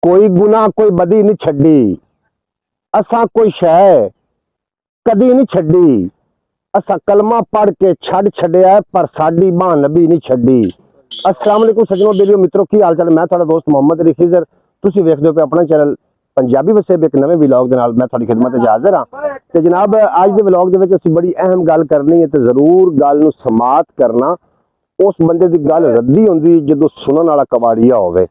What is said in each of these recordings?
कोई गुनाह कोई बदी नहीं छड़ी, असा कोई शय कदी नहीं छड़ी। असा कलमा पढ़ के छड़ छड़िया पर साडी बां नबी नहीं छड़ी। अस्सलाम वालेकुम सज्जनों बेलियो मित्रों, की हाल चाल। मैं तुहाडा दोस्त मोहम्मद अली खिजर, तुसीं वेखदे हो अपना चैनल पंजाबी वसेब एक नवे व्लॉग दे नाल मैं तुहाडी खिदमत च हाज़र हां। ते जनाब अज दे व्लॉग दे विच असीं बड़ी अहम गल करनी है, ते जरूर गल नूं समात करना। उस बंदे दी गल रद्दी हुंदी जदों सुनन वाला कबाड़िया होवे।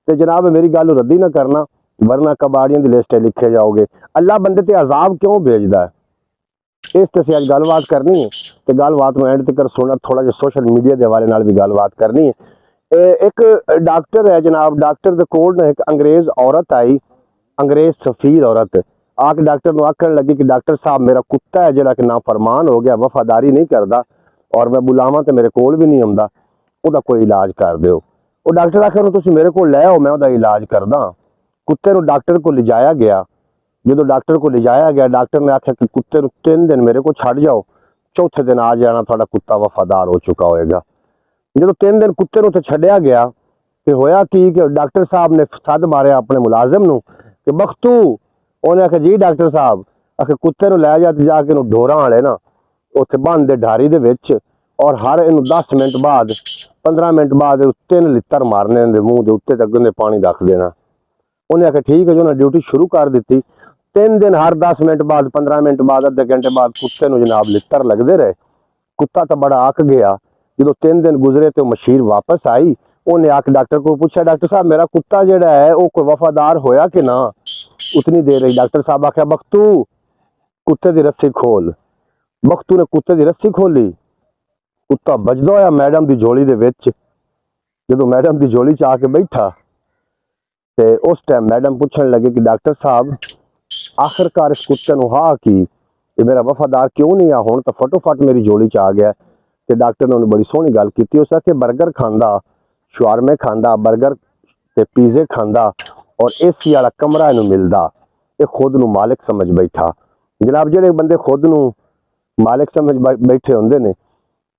ते जनाब मेरी गल रद्दी ना करना, वरना कबाड़ियां दी लिस्ट लिखे जाओगे। अल्लाह बंदे ते अजाब क्यों भेजदा है, इस ते अज गलबात करनी है। तो गलबात में एंड तक सुनना, थोड़ा जिहा सोशल मीडिया के हवाले नाल भी गलबात करनी है। एक डॉक्टर है जनाब, डॉक्टर दे कोल ने एक अंग्रेज औरत आई, अंग्रेज सफीर औरत आके डॉक्टर नूं आखण लगी कि डॉक्टर साहब मेरा कुत्ता है जिहड़ा कि नाफरमान हो गया, वफादारी नहीं करता और मैं बुलावां तो मेरे कोल भी नहीं आउंदा, उहदा कोई इलाज कर दिओ। वो डॉक्टर आखे तुसीं मेरे कोल लै आओ, मैं उहदा इलाज करदा। कुत्ते नूं डॉक्टर को लिजाया गया। जो डॉक्टर को लिजाया गया, डॉक्टर ने आख्या कि कुत्ते 3 दिन मेरे को छड़ जाओ, चौथे दिन आ जाना, थोड़ा कुत्ता वफादार हो चुका होएगा। जो 3 दिन कुत्ते नूं छड्डिया गया तो होया कि डॉक्टर साहब ने सद मारिया अपने मुलाजिम नूं कि बख्तू। उन्हें आख्या जी डॉक्टर साहब, आखे कुत्ते नूं लै जा जाके ढोरां वाले ना उत्थे बंद दे ढारी दे विच, और हर इनू 10 मिनट बाद 15 मिनट बाद 3 लित्तर मारने दे मूँह दे उत्ते तक पानी रख देना। उन्हें आख्या ठीक है जी, उन्हें ड्यूटी शुरू कर दी। 3 दिन हर 10 मिनट बाद 15 मिनट बाद अद्धे घंटे बाद कुत्ते नूं जनाब लित्तर लगते रहे। कुत्ता तो बड़ा अक गया। जो 3 दिन गुजरे तो मशीर वापस आई, उन्हें आके डॉक्टर को पूछा डॉक्टर साहब मेरा कुत्ता जिहड़ा है वो कोई वफादार होया कि ना। उतनी देर रही। डॉक्टर साहब आख्या बख्तू कुत्ते की रस्सी खोल। बख्तू ने कुत्ते की रस्सी खोली, कुत्ता बजदा होया मैडम की झोली दे विच। जो मैडम की झोली च आके बैठा तो उस टाइम मैडम पूछण लगे कि डॉक्टर साहब आखिरकार इस कुत्ते नूं हा कि ये मेरा वफादार क्यों नहीं आ, हुण तो फटोफट मेरी झोली च आ गया। तो डॉक्टर ने उन्हें बड़ी सोहनी गल की। उस आखे बर्गर खांदा, शवारमे खांदा, बर्गर ते पीजे खांदा और एसी वाला कमरा इनू मिलदा, ये खुद नूं मालिक समझ बैठा। जनाब जिहड़े बंदे खुद नूं मालिक समझ बैठे होंदे ने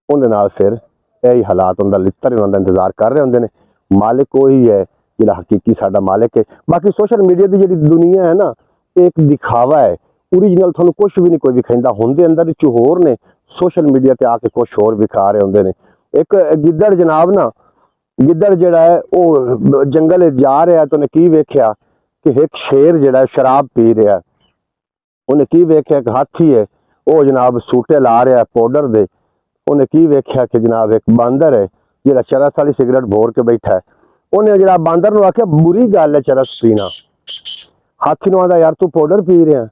उहदे नाल फिर यही हालात हुंदा, लित्तर उन्हां दा इंतजार कर रहे होंदे ने। मालिक वही है जिहड़ा हकीकी साडा मालिक है। बाकी सोशल मीडिया की जिहड़ी दुनिया है ना, एक दिखावा है, ओरिजिनल थानू कुछ भी नहीं कोई विखाइंदा। हुंदे अंदर विच होर ने, सोशल मीडिया ते आके कुछ होर विखा रहे होंदे ने। एक गिद्दड़ जनाब ना, गिद्दड़ जिहड़ा है वो जंगल जा रहा है तो उन्हें की वेख्या कि एक शेर जिहड़ा शराब पी रहा है। उन्हें की वेख्या एक हाथी है वो जनाब सूटे ला रहा है पाउडर दे। उन्हें की वेख्या कि जनाब एक बांदर है जिहड़ा चरस वाली सिगरेट भोर के बैठा है। उन्हें जनाब बांदर नूं आख्या बुरी गल है चरस पीना। हाथी नूं आंदा यार तू पाउडर पी रहा,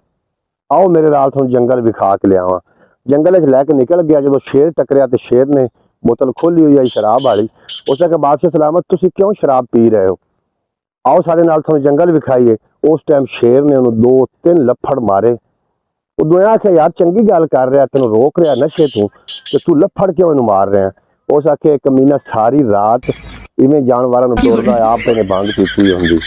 आओ मेरे नाल तुहानूं जंगल विखा के लियावां। जंगल च लैके निकल गया। जो शेर टकरिया तो शेर ने बोतल खोली हुई आई शराब वाली। उसने कहा बादशाह सलामत तुसीं क्यों शराब पी रहे हो, आओ साडे नाल तुहानूं जंगल विखाइए। उस टाइम शेर ने उन्होंने 2-3 लफड़ मारे। वो दोया आख्या यार चंगी गल कर रहा, तेन रोक रहा नशे तू, तो तू लफड़ क्यों इनू मार रहा। उस आखे कमीना सारी रात इवें जानवरां नूं टुरदा आप इन्हें भंग पीती होंदी।